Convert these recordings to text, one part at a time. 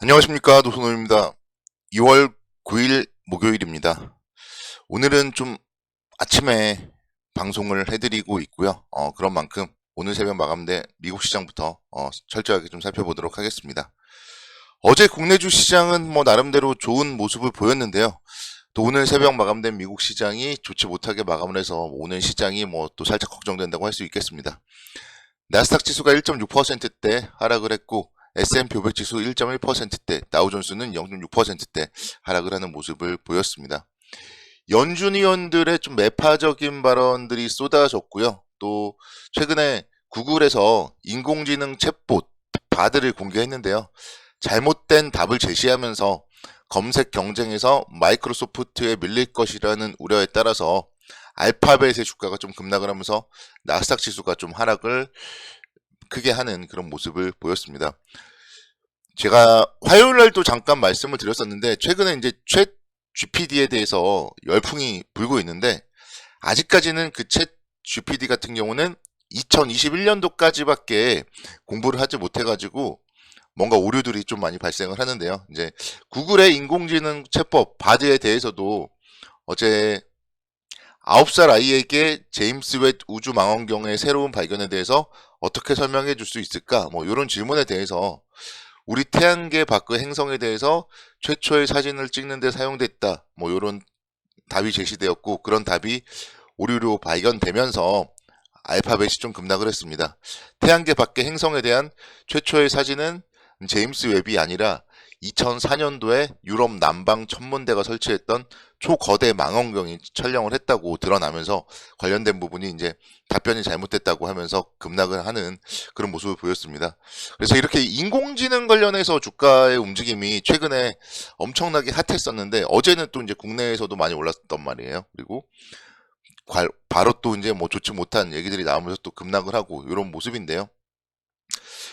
안녕하십니까, 노선호입니다. 2월 9일 목요일입니다. 오늘은 좀 아침에 방송을 해드리고 있고요. 그런 만큼 오늘 새벽 마감된 미국 시장부터 철저하게 좀 살펴보도록 하겠습니다. 어제 국내 주시장은 뭐 나름대로 좋은 모습을 보였는데요. 또 오늘 새벽 마감된 미국 시장이 좋지 못하게 마감을 해서 오늘 시장이 뭐 또 살짝 걱정된다고 할 수 있겠습니다. 나스닥 지수가 1.6%대 하락을 했고 S&P 500 지수 1.1%대, 다우존스는 0.6%대 하락을 하는 모습을 보였습니다. 연준 의원들의 좀 매파적인 발언들이 쏟아졌고요. 또 최근에 구글에서 인공지능 챗봇 바드를 공개했는데요. 잘못된 답을 제시하면서 검색 경쟁에서 마이크로소프트에 밀릴 것이라는 우려에 따라서 알파벳의 주가가 좀 급락을 하면서 나스닥 지수가 좀 하락을 크게 하는 그런 모습을 보였습니다. 제가 화요일 날도 잠깐 말씀을 드렸었는데 최근에 이제 챗 GPT에 대해서 열풍이 불고 있는데 아직까지는 그 챗 GPT 같은 경우는 2021년도까지밖에 공부를 하지 못해가지고 뭔가 오류들이 좀 많이 발생을 하는데요. 이제 구글의 인공지능 챗봇 바드에 대해서도 어제 9살 아이에게 제임스 웹 우주 망원경의 새로운 발견에 대해서 어떻게 설명해 줄 수 있을까? 뭐 이런 질문에 대해서 우리 태양계 밖의 행성에 대해서 최초의 사진을 찍는 데 사용됐다. 뭐 이런 답이 제시되었고 그런 답이 오류로 발견되면서 알파벳이 좀 급락을 했습니다. 태양계 밖의 행성에 대한 최초의 사진은 제임스 웹이 아니라 2004년도에 유럽 남방 천문대가 설치했던 초거대 망원경이 촬영을 했다고 드러나면서 관련된 부분이 이제 답변이 잘못됐다고 하면서 급락을 하는 그런 모습을 보였습니다. 그래서 이렇게 인공지능 관련해서 주가의 움직임이 최근에 엄청나게 핫했었는데 어제는 또 이제 국내에서도 많이 올랐단 말이에요. 그리고 바로 또 이제 뭐 좋지 못한 얘기들이 나오면서 또 급락을 하고 이런 모습인데요.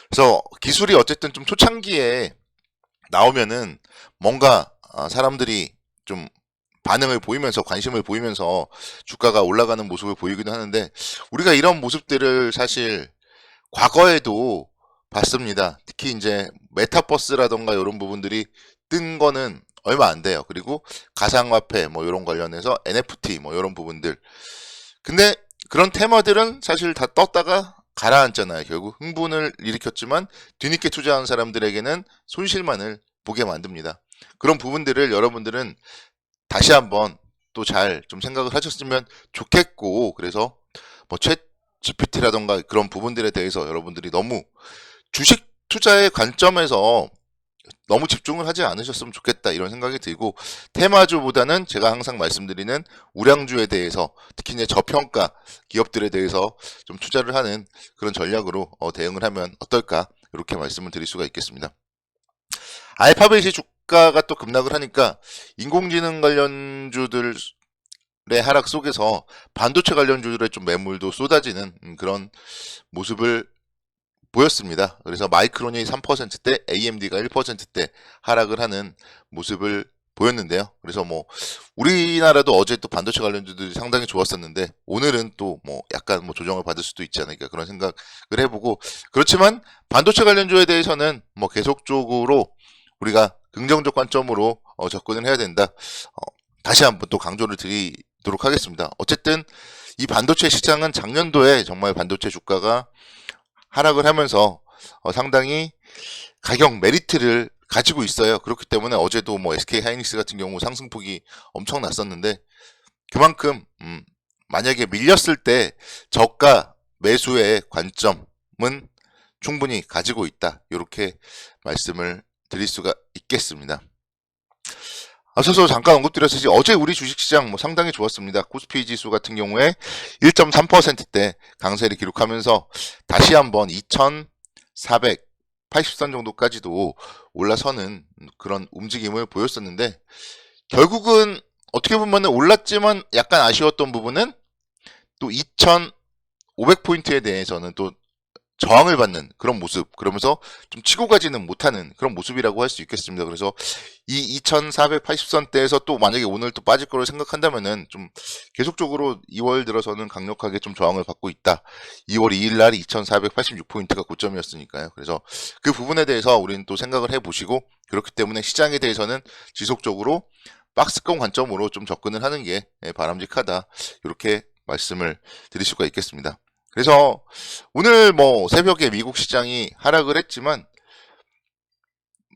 그래서 기술이 어쨌든 좀 초창기에 나오면은 뭔가 사람들이 좀 반응을 보이면서 관심을 보이면서 주가가 올라가는 모습을 보이기도 하는데 우리가 이런 모습들을 사실 과거에도 봤습니다. 특히 이제 메타버스라던가 이런 부분들이 뜬 거는 얼마 안 돼요. 그리고 가상화폐 뭐 이런 관련해서 NFT 뭐 이런 부분들. 근데 그런 테마들은 사실 다 떴다가 가라앉잖아요. 결국 흥분을 일으켰지만 뒤늦게 투자한 사람들에게는 손실만을 보게 만듭니다. 그런 부분들을 여러분들은 다시 한번 또 잘 좀 생각을 하셨으면 좋겠고, 그래서 뭐 챗 GPT라던가 그런 부분들에 대해서 여러분들이 너무 주식 투자의 관점에서 너무 집중을 하지 않으셨으면 좋겠다 이런 생각이 들고, 테마주보다는 제가 항상 말씀드리는 우량주에 대해서 특히 이제 저평가 기업들에 대해서 좀 투자를 하는 그런 전략으로 대응을 하면 어떨까 이렇게 말씀을 드릴 수가 있겠습니다. 알파벳이 주가가 또 급락을 하니까 인공지능 관련주들의 하락 속에서 반도체 관련주들의 좀 매물도 쏟아지는 그런 모습을 보였습니다. 그래서 마이크론이 3%대, AMD가 1%대 하락을 하는 모습을 보였는데요. 그래서 뭐 우리나라도 어제 또 반도체 관련주들이 상당히 좋았었는데 오늘은 또 뭐 약간 뭐 조정을 받을 수도 있지 않을까 그런 생각을 해보고, 그렇지만 반도체 관련주에 대해서는 뭐 계속적으로 우리가 긍정적 관점으로 접근을 해야 된다. 다시 한번 또 강조를 드리도록 하겠습니다. 어쨌든 이 반도체 시장은 작년도에 정말 반도체 주가가 하락을 하면서 상당히 가격 메리트를 가지고 있어요. 그렇기 때문에 어제도 뭐 SK 하이닉스 같은 경우 상승폭이 엄청났었는데 그만큼 만약에 밀렸을 때 저가 매수의 관점은 충분히 가지고 있다. 이렇게 말씀을 드릴 수가 있겠습니다. 앞서서 잠깐 언급드렸듯이 어제 우리 주식시장 뭐 상당히 좋았습니다. 코스피 지수 같은 경우에 1.3%대 강세를 기록하면서 다시 한번 2,480선 정도까지도 올라서는 그런 움직임을 보였었는데 결국은 어떻게 보면 올랐지만 약간 아쉬웠던 부분은 또 2,500포인트에 대해서는 또 저항을 받는 그런 모습, 그러면서 좀 치고 가지는 못하는 그런 모습이라고 할 수 있겠습니다. 그래서 이 2480선대에서 또 만약에 오늘 또 빠질 거를 생각한다면은 좀 계속적으로 2월 들어서는 강력하게 좀 저항을 받고 있다. 2월 2일 날 2486포인트가 고점이었으니까요. 그래서 그 부분에 대해서 우리는 또 생각을 해보시고, 그렇기 때문에 시장에 대해서는 지속적으로 박스권 관점으로 좀 접근을 하는 게 바람직하다. 이렇게 말씀을 드릴 수가 있겠습니다. 그래서 오늘 뭐 새벽에 미국 시장이 하락을 했지만,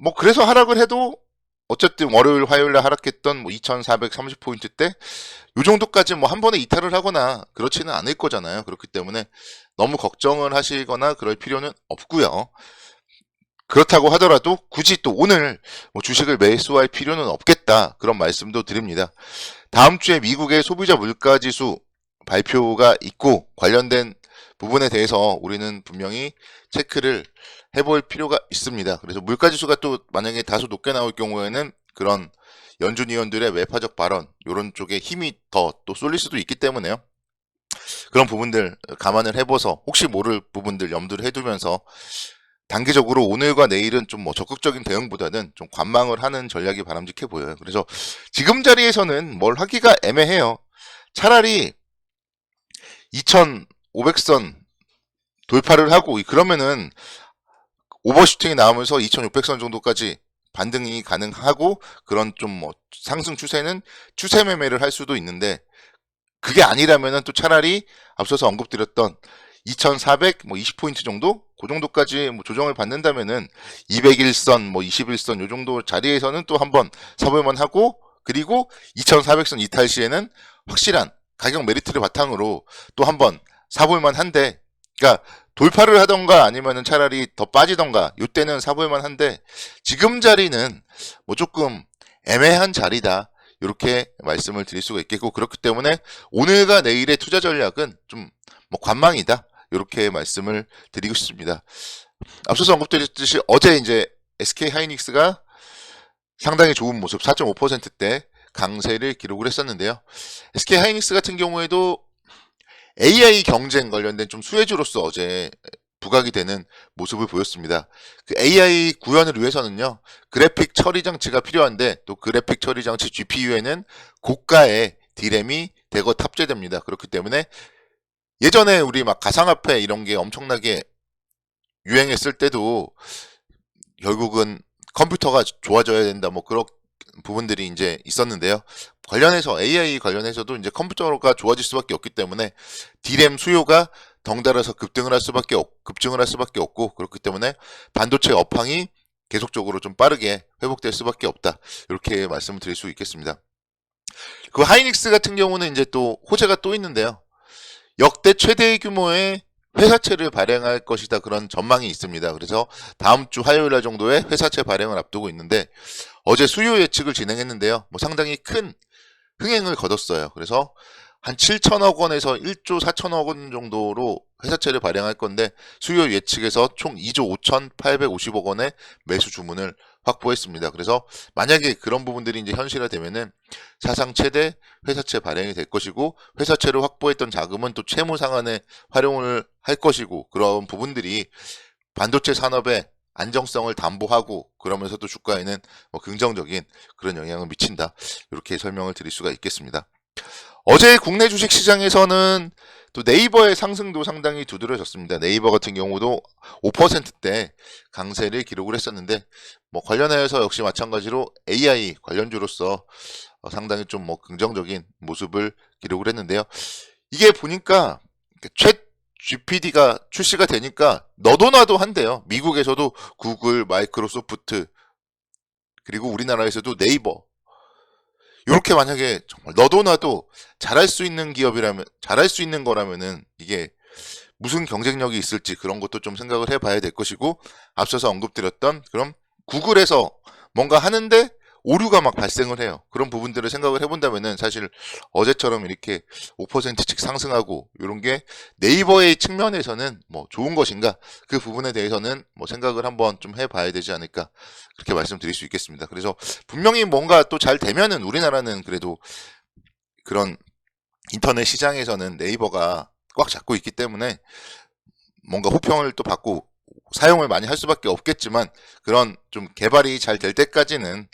뭐 그래서 하락을 해도 어쨌든 월요일 화요일날 하락했던 뭐 2430포인트 때 요 정도까지 뭐 한 번에 이탈을 하거나 그렇지는 않을 거잖아요. 그렇기 때문에 너무 걱정을 하시거나 그럴 필요는 없고요. 그렇다고 하더라도 굳이 또 오늘 뭐 주식을 매수할 필요는 없겠다, 그런 말씀도 드립니다. 다음 주에 미국의 소비자 물가지수 발표가 있고, 관련된 부분에 대해서 우리는 분명히 체크를 해볼 필요가 있습니다. 그래서 물가지수가 또 만약에 다소 높게 나올 경우에는 그런 연준 위원들의 외파적 발언, 이런 쪽에 힘이 더 또 쏠릴 수도 있기 때문에요. 그런 부분들 감안을 해봐서 혹시 모를 부분들 염두를 해두면서 단기적으로 오늘과 내일은 좀 뭐 적극적인 대응보다는 좀 관망을 하는 전략이 바람직해 보여요. 그래서 지금 자리에서는 뭘 하기가 애매해요. 차라리 2500선 돌파를 하고, 그러면은 오버슈팅이 나오면서 2600선 정도까지 반등이 가능하고, 그런 좀 뭐 상승 추세는 추세 매매를 할 수도 있는데, 그게 아니라면은 또 차라리 앞서서 언급드렸던 2400 뭐 20포인트 정도, 그 정도까지 뭐 조정을 받는다면은 201선 뭐 21선 요 정도 자리에서는 또 한번 사볼만 하고, 그리고 2400선 이탈 시에는 확실한 가격 메리트를 바탕으로 또 한번 사볼만 한데, 그러니까 돌파를 하던가 아니면은 차라리 더 빠지던가, 요때는 사볼만 한데, 지금 자리는 뭐 조금 애매한 자리다, 이렇게 말씀을 드릴 수가 있겠고, 그렇기 때문에 오늘과 내일의 투자 전략은 좀 뭐 관망이다, 이렇게 말씀을 드리고 싶습니다. 앞서서 언급드렸듯이 어제 이제 SK 하이닉스가 상당히 좋은 모습 4.5%대 강세를 기록을 했었는데요. SK 하이닉스 같은 경우에도 AI 경쟁 관련된 좀 수혜주로서 어제 부각이 되는 모습을 보였습니다. 그 AI 구현을 위해서는요, 그래픽 처리 장치가 필요한데, 또 그래픽 처리 장치 GPU에는 고가의 D램이 대거 탑재됩니다. 그렇기 때문에 예전에 우리 막 가상화폐 이런 게 엄청나게 유행했을 때도 결국은 컴퓨터가 좋아져야 된다, 뭐 그런 부분들이 이제 있었는데요. 관련해서 AI 관련해서도 이제 컴퓨터가 좋아질 수밖에 없기 때문에 D램 수요가 덩달아서 급등을 할 수밖에 없고, 그렇기 때문에 반도체 업황이 계속적으로 좀 빠르게 회복될 수밖에 없다, 이렇게 말씀을 드릴 수 있겠습니다. 그 하이닉스 같은 경우는 이제 또 호재가 또 있는데요. 역대 최대 규모의 회사채를 발행할 것이다, 그런 전망이 있습니다. 그래서 다음 주 화요일 날 정도에 회사채 발행을 앞두고 있는데, 어제 수요 예측을 진행했는데요. 뭐 상당히 큰 흥행을 거뒀어요. 그래서 한 7천억 원에서 1조 4천억 원 정도로 회사채를 발행할 건데, 수요 예측에서 총 2조 5,850억 원의 매수 주문을 확보했습니다. 그래서 만약에 그런 부분들이 이제 현실화되면은 사상 최대 회사채 발행이 될 것이고, 회사채로 확보했던 자금은 또 채무 상환에 활용을 할 것이고, 그런 부분들이 반도체 산업의 안정성을 담보하고, 그러면서도 주가에는 뭐 긍정적인 그런 영향을 미친다, 이렇게 설명을 드릴 수가 있겠습니다. 어제 국내 주식 시장에서는 또 네이버의 상승도 상당히 두드러졌습니다. 네이버 같은 경우도 5%대 강세를 기록을 했었는데, 뭐 관련하여서 역시 마찬가지로 AI 관련주로서 상당히 좀 뭐 긍정적인 모습을 기록을 했는데요. 이게 보니까 챗 GPT가 출시가 되니까 너도 나도 한대요. 미국에서도 구글, 마이크로소프트, 그리고 우리나라에서도 네이버, 이렇게 만약에 정말 너도 나도 잘할 수 있는 기업이라면, 잘할 수 있는 거라면은 이게 무슨 경쟁력이 있을지, 그런 것도 좀 생각을 해봐야 될 것이고, 앞서서 언급드렸던 그럼 구글에서 뭔가 하는데 오류가 막 발생을 해요. 그런 부분들을 생각을 해본다면은 사실 어제처럼 이렇게 5%씩 상승하고 이런 게 네이버의 측면에서는 뭐 좋은 것인가, 그 부분에 대해서는 뭐 생각을 한번 좀 해봐야 되지 않을까, 그렇게 말씀드릴 수 있겠습니다. 그래서 분명히 뭔가 또 잘 되면은 우리나라는 그래도 그런 인터넷 시장에서는 네이버가 꽉 잡고 있기 때문에 뭔가 호평을 또 받고 사용을 많이 할 수밖에 없겠지만 그런 좀 개발이 잘 될 때까지는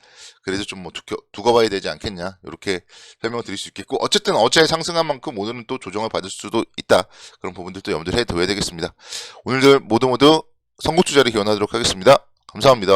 그래도 좀 뭐 두고 봐야 되지 않겠냐 이렇게 설명을 드릴 수 있겠고 어쨌든 어제 상승한 만큼 오늘은 또 조정을 받을 수도 있다 그런 부분들도 염두를 해둬야 되겠습니다. 오늘들 모두 선고 투자를 기원하도록 하겠습니다. 감사합니다.